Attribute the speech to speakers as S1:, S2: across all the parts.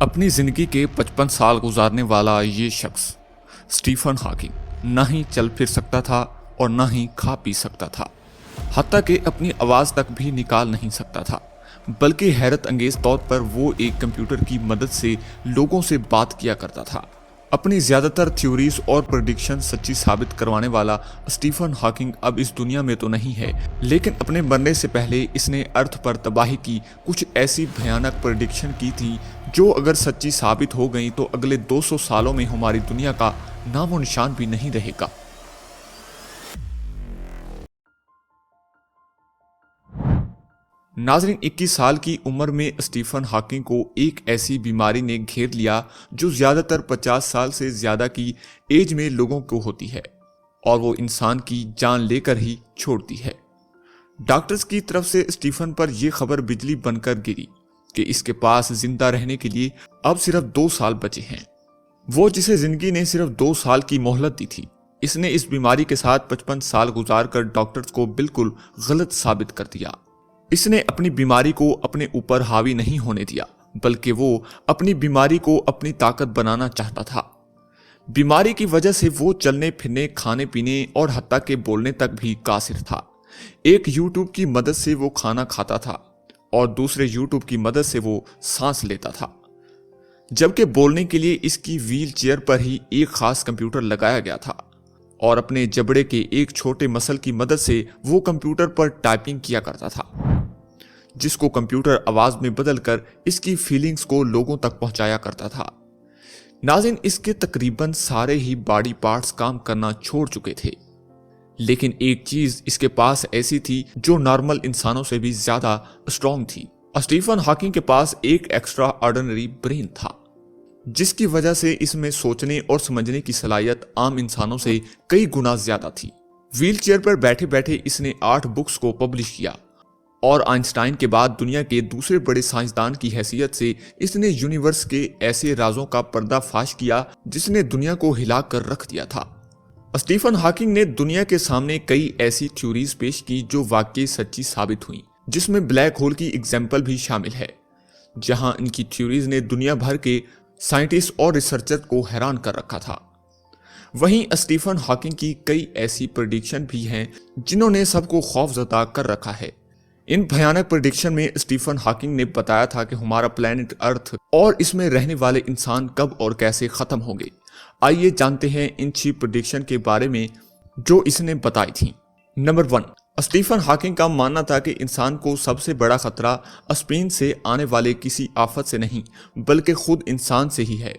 S1: अपनी जिंदगी के 55 साल गुजारने वाला ये शख्स स्टीफन हॉकिंग ना ही चल फिर सकता था और ना ही खा पी सकता था, हत्ता कि अपनी आवाज़ तक भी निकाल नहीं सकता था, बल्कि हैरत अंगेज तौर पर वो एक कंप्यूटर की मदद से लोगों से बात किया करता था। अपनी ज़्यादातर थ्योरीज और प्रेडिक्शन सच्ची साबित करवाने वाला स्टीफन हॉकिंग अब इस दुनिया में तो नहीं है, लेकिन अपने मरने से पहले इसने अर्थ पर तबाही की कुछ ऐसी भयानक प्रेडिक्शन की थी जो अगर सच्ची साबित हो गई तो अगले 200 सालों में हमारी दुनिया का नामो निशान भी नहीं रहेगा। नाज़रीन, 21 साल की उम्र में स्टीफन हॉकिंग को एक ऐसी बीमारी ने घेर लिया जो ज़्यादातर 50 साल से ज़्यादा की एज में लोगों को होती है और वो इंसान की जान लेकर ही छोड़ती है। डॉक्टर्स की तरफ से स्टीफन पर यह खबर बिजली बनकर गिरी कि इसके पास जिंदा रहने के लिए अब सिर्फ 2 साल बचे हैं। वो जिसे जिंदगी ने सिर्फ 2 साल की मोहलत दी थी, इसने इस बीमारी के साथ 55 साल गुजार कर डॉक्टर्स को बिल्कुल गलत साबित कर दिया। इसने अपनी बीमारी को अपने ऊपर हावी नहीं होने दिया, बल्कि वो अपनी बीमारी को अपनी ताकत बनाना चाहता था। बीमारी की वजह से वो चलने फिरने, खाने पीने और हत्ता के बोलने तक भी कासिर था। एक यूट्यूब की मदद से वो खाना खाता था और दूसरे यूट्यूब की मदद से वो सांस लेता था, जबकि बोलने के लिए इसकी व्हील चेयर पर ही एक खास कंप्यूटर लगाया गया था और अपने जबड़े के एक छोटे मसल की मदद से वो कंप्यूटर पर टाइपिंग किया करता था, जिसको कंप्यूटर आवाज में बदलकर इसकी फीलिंग्स को लोगों तक पहुंचाया करता था। नाज़रीन, इसके तकरीबन सारे ही बॉडी पार्ट्स काम करना छोड़ चुके थे, लेकिन एक चीज इसके पास ऐसी थी जो नॉर्मल इंसानों से भी ज्यादा स्ट्रॉन्ग थी। स्टीफन हॉकिंग के पास एक एक्स्ट्रा ऑर्डिनरी ब्रेन था, जिसकी वजह से इसमें सोचने और समझने की सलाहियत आम इंसानों से कई गुना ज्यादा थी। व्हील चेयर पर बैठे बैठे इसने 8 बुक्स को पब्लिश किया और आइंस्टाइन के बाद दुनिया के दूसरे बड़े साइंसदान की हैसियत से इसने यूनिवर्स के ऐसे राजों का पर्दाफाश किया जिसने दुनिया को हिला कर रख दिया था। स्टीफन हॉकिंग ने दुनिया के सामने कई ऐसी थ्योरीज पेश की जो वाकई सच्ची साबित हुई, जिसमें ब्लैक होल की एग्जाम्पल भी शामिल है, जहां इनकी थ्योरीज ने दुनिया भर के साइंटिस्ट और रिसर्चर को हैरान कर रखा था। वहीं स्टीफन हॉकिंग की कई ऐसी प्रेडिक्शन भी हैं जिन्होंने सबको खौफजदा कर रखा है। इन भयानक प्रेडिक्शन में स्टीफन हॉकिंग ने बताया था कि हमारा प्लेनेट अर्थ और इसमें रहने वाले इंसान कब और कैसे खत्म होंगे। आइए जानते हैं इन 6 प्रेडिक्शन के बारे में जो इसने बताई थी। नंबर 1, स्टीफन हॉकिंग का मानना था कि इंसान को सबसे बड़ा खतरा स्पेन से आने वाले किसी आफत से नहीं बल्कि खुद इंसान से ही है।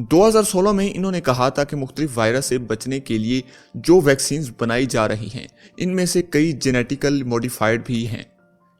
S1: 2016 में इन्होंने कहा था कि मुख्तलिफ वायरस से बचने के लिए जो वैक्सीन्स बनाई जा रही हैं, इनमें से कई जेनेटिकल मॉडिफाइड भी हैं,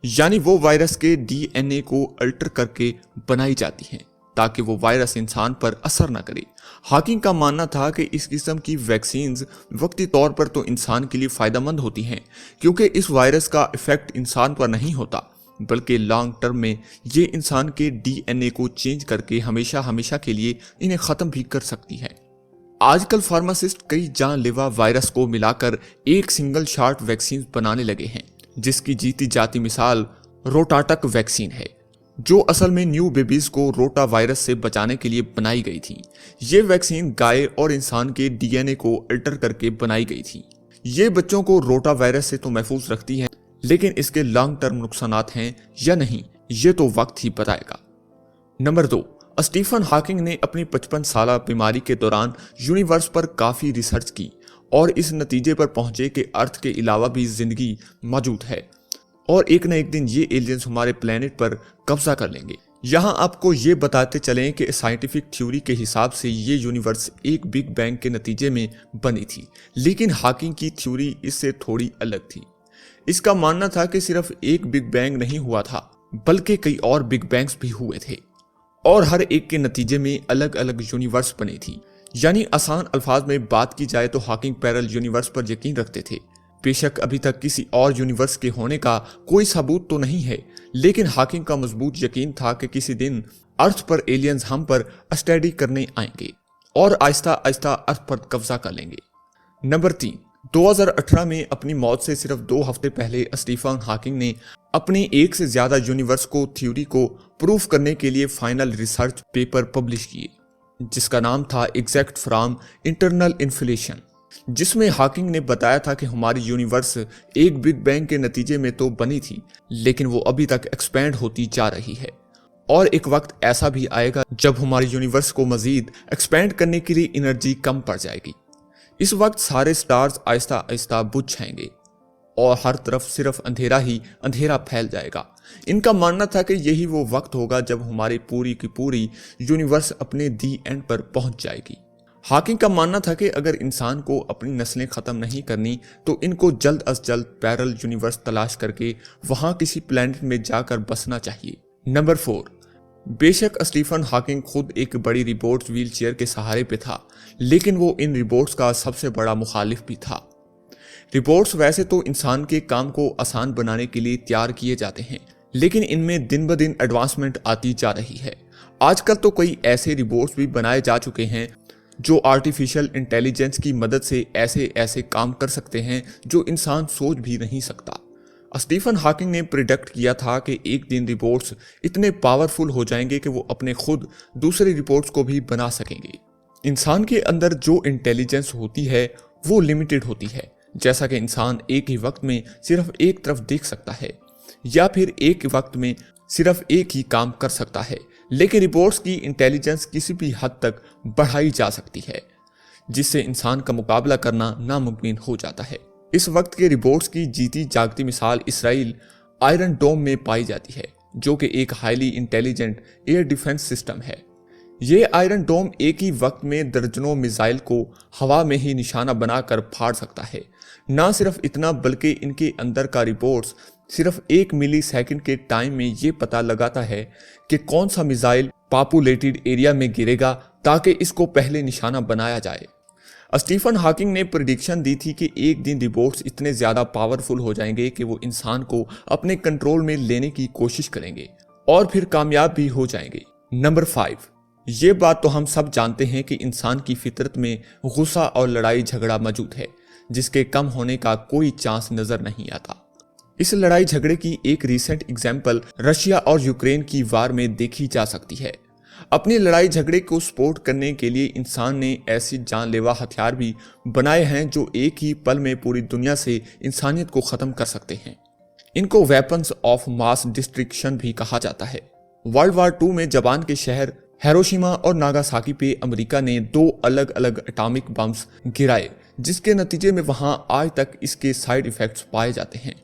S1: यानी वो वायरस के DNA को अल्टर करके बनाई जाती हैं ताकि वो वायरस इंसान पर असर न करे। हॉकिंग का मानना था कि इस किस्म की वैक्सीन्स वक्ती तौर पर तो इंसान के लिए फायदेमंद होती हैं, क्योंकि इस वायरस का इफेक्ट इंसान पर नहीं होता, बल्कि लॉन्ग टर्म में ये इंसान के DNA को चेंज करके हमेशा हमेशा के लिए इन्हें खत्म भी कर सकती है। आजकल फार्मासिस्ट कई जानलेवा वायरस को मिलाकर एक सिंगल शॉट वैक्सीन बनाने लगे हैं, जिसकी जीती जाती मिसाल रोटाटक वैक्सीन है, जो असल में न्यू बेबीज को रोटा वायरस से बचाने के लिए बनाई गई थी। ये वैक्सीन गाय और इंसान के DNA को अल्टर करके बनाई गई थी। ये बच्चों को रोटा वायरस से तो महफूज रखती है, लेकिन इसके लॉन्ग टर्म नुकसानात हैं या नहीं, ये तो वक्त ही बताएगा। नंबर 2, स्टीफन हॉकिंग ने अपनी 55 साल बीमारी के दौरान यूनिवर्स पर काफी रिसर्च की और इस नतीजे पर पहुंचे कि अर्थ के अलावा भी जिंदगी मौजूद है और एक न एक दिन ये एलियंस हमारे प्लेनेट पर कब्जा कर लेंगे। यहाँ आपको ये बताते चलें कि साइंटिफिक थ्योरी के हिसाब से ये यूनिवर्स एक बिग बैंग के नतीजे में बनी थी, लेकिन हॉकिंग की थ्योरी इससे थोड़ी अलग थी। इसका मानना था कि सिर्फ एक बिग बैंग नहीं हुआ था, बल्कि कई और बिग बैंग्स भी हुए थे और हर एक के नतीजे में अलग अलग यूनिवर्स बनी थी। यानी आसान अल्फाज में बात की जाए तो हॉकिंग पैरेलल यूनिवर्स पर यकीन रखते थे। बेशक अभी तक किसी और यूनिवर्स के होने का कोई सबूत तो नहीं है, लेकिन हॉकिंग का मजबूत यकीन था कि किसी दिन अर्थ पर एलियंस हम पर स्टडी करने आएंगे और आहिस्ता आहिस्ता अर्थ पर कब्जा कर लेंगे। नंबर 3, 2018 में अपनी मौत से सिर्फ 2 हफ्ते पहले स्टीफन हॉकिंग ने अपनी एक से ज्यादा यूनिवर्स को थ्योरी को प्रूफ करने के लिए फाइनल रिसर्च पेपर पब्लिश किए, जिसका नाम था एग्जैक्ट फ्रॉम इंटरनल इन्फ्लेशन, जिसमें हॉकिंग ने बताया था कि हमारी यूनिवर्स एक बिग बैंग के नतीजे में तो बनी थी, लेकिन वो अभी तक एक्सपैंड होती जा रही है और एक वक्त ऐसा भी आएगा जब हमारी यूनिवर्स को मजीद एक्सपैंड करने के लिए एनर्जी कम पड़ जाएगी। इस वक्त सारे स्टार्स आहिस्ता आहिस्ता बुझ जाएंगे और हर तरफ सिर्फ अंधेरा ही अंधेरा फैल जाएगा। इनका मानना था कि यही वो वक्त होगा जब हमारी पूरी की पूरी यूनिवर्स अपने दी एंड पर पहुंच जाएगी। हॉकिंग का मानना था कि अगर इंसान को अपनी नस्लें खत्म नहीं करनी तो इनको जल्द अज जल्द पैरल यूनिवर्स तलाश करके वहां किसी प्लेनेट में जाकर बसना चाहिए। नंबर 4, बेशक स्टीफन हॉकिंग खुद एक बड़ी रिपोर्ट्स व्हीलचेयर के सहारे पे था, लेकिन वो इन रिपोर्ट्स का सबसे बड़ा मुखालिफ भी था। रिपोर्ट्स वैसे तो इंसान के काम को आसान बनाने के लिए तैयार किए जाते हैं, लेकिन इनमें दिन ब दिन एडवांसमेंट आती जा रही है। आजकल तो कई ऐसे रिपोर्ट्स भी बनाए जा चुके हैं जो आर्टिफिशियल इंटेलिजेंस की मदद से ऐसे ऐसे काम कर सकते हैं जो इंसान सोच भी नहीं सकता। स्टीफन हॉकिंग ने प्रिडिक्ट किया था कि एक दिन रिपोर्ट्स इतने पावरफुल हो जाएंगे कि वो अपने खुद दूसरे रिपोर्ट्स को भी बना सकेंगे। इंसान के अंदर जो इंटेलिजेंस होती है वो लिमिटेड होती है, जैसा कि इंसान एक ही वक्त में सिर्फ एक तरफ देख सकता है या फिर एक वक्त में सिर्फ एक ही काम कर सकता है, लेकिन रिपोर्ट्स की इंटेलिजेंस किसी भी हद तक बढ़ाई जा सकती है, जिससे इंसान का मुकाबला करना नामुमकिन हो जाता है। इस वक्त के रिपोर्ट्स की जीती जागती मिसाल इसराइल आयरन डोम में पाई जाती है, जो कि एक highly intelligent air defence system है। ये आयरन डोम एक ही वक्त में दर्जनों मिसाइल को हवा में ही निशाना बनाकर फाड़ सकता है। ना सिर्फ इतना, बल्कि इनके अंदर का रिपोर्ट्स सिर्फ 1 मिली सेकेंड के टाइम में ये पता लगाता है कि कौन सा मिसाइल पॉपुलेटेड एरिया में गिरेगा ताकि इसको पहले निशाना बनाया जाए। स्टीफन हॉकिंग ने प्रेडिक्शन दी थी कि एक दिन रिपोर्ट्स इतने ज्यादा पावरफुल हो जाएंगे कि वो इंसान को अपने कंट्रोल में लेने की कोशिश करेंगे और फिर कामयाब भी हो जाएंगे। नंबर 5, ये बात तो हम सब जानते हैं कि इंसान की फितरत में गुस्सा और लड़ाई झगड़ा मौजूद है, जिसके कम होने का कोई चांस नजर नहीं आता। इस लड़ाई झगड़े की एक रीसेंट एग्जाम्पल रशिया और यूक्रेन की वार में देखी जा सकती है। अपनी लड़ाई झगड़े को सपोर्ट करने के लिए इंसान ने ऐसी जानलेवा हथियार भी बनाए हैं जो एक ही पल में पूरी दुनिया से इंसानियत को खत्म कर सकते हैं। इनको वेपन्स ऑफ मास डिस्ट्रक्शन भी कहा जाता है। वर्ल्ड वार 2 में जापान के शहर हिरोशिमा और नागासाकी पे अमेरिका ने 2 अलग अलग एटॉमिक बम्स गिराए, जिसके नतीजे में वहां आज तक इसके साइड इफेक्ट्स पाए जाते हैं।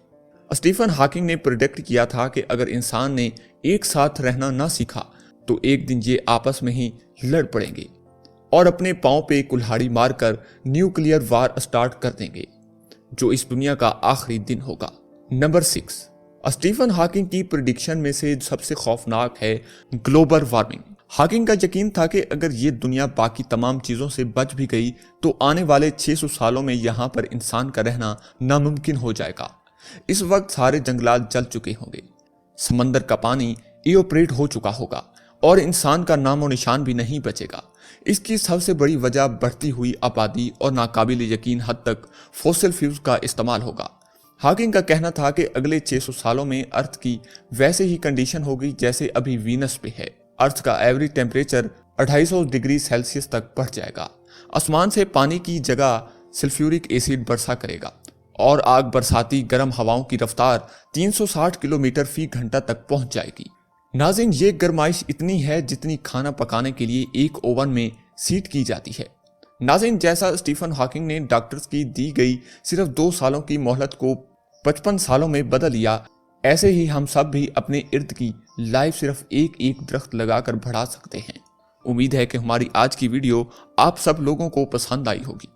S1: स्टीफन हॉकिंग ने प्रेडिक्ट किया था कि अगर इंसान ने एक साथ रहना ना सीखा तो एक दिन ये आपस में ही लड़ पड़ेंगे और अपने पांव पे कुल्हाड़ी मारकर न्यूक्लियर वार स्टार्ट कर देंगे, जो इस दुनिया का आखिरी दिन होगा। नंबर 6, स्टीफन हॉकिंग की प्रेडिक्शन में से सबसे खौफनाक है ग्लोबल वार्मिंग। हॉकिंग का यकीन था कि अगर ये दुनिया बाकी तमाम चीजों से बच भी गई तो आने वाले 600 सालों में यहाँ पर इंसान का रहना नामुमकिन हो जाएगा। इस वक्त सारे जंगलात जल चुके होंगे, समंदर का पानी इवोपरेट हो चुका होगा और इंसान का नामो निशान भी नहीं बचेगा। इसकी सबसे बड़ी वजह बढ़ती हुई आबादी और नाकाबिल यकीन हद तक फॉसिल फ्यूल्स का इस्तेमाल होगा। हॉकिंग का कहना था कि अगले 600 सालों में अर्थ की वैसे ही कंडीशन होगी जैसे अभी वीनस पे है। अर्थ का एवरेज टेम्परेचर 250 डिग्री सेल्सियस तक बढ़ जाएगा। आसमान से पानी की जगह सल्फ्यूरिक एसिड बरसा करेगा और आग बरसाती गर्म हवाओं की रफ्तार 360 किलोमीटर फी घंटा तक पहुंच जाएगी। नाज़रीन, ये गर्माइश इतनी है जितनी खाना पकाने के लिए एक ओवन में सीट की जाती है। नाज़रीन, जैसा स्टीफन हॉकिंग ने डॉक्टर्स की दी गई सिर्फ 2 सालों की मोहलत को 55 सालों में बदल लिया, ऐसे ही हम सब भी अपने इर्द की लाइफ सिर्फ एक दरख्त लगाकर बढ़ा सकते हैं। उम्मीद है कि हमारी आज की वीडियो आप सब लोगों को पसंद आई होगी।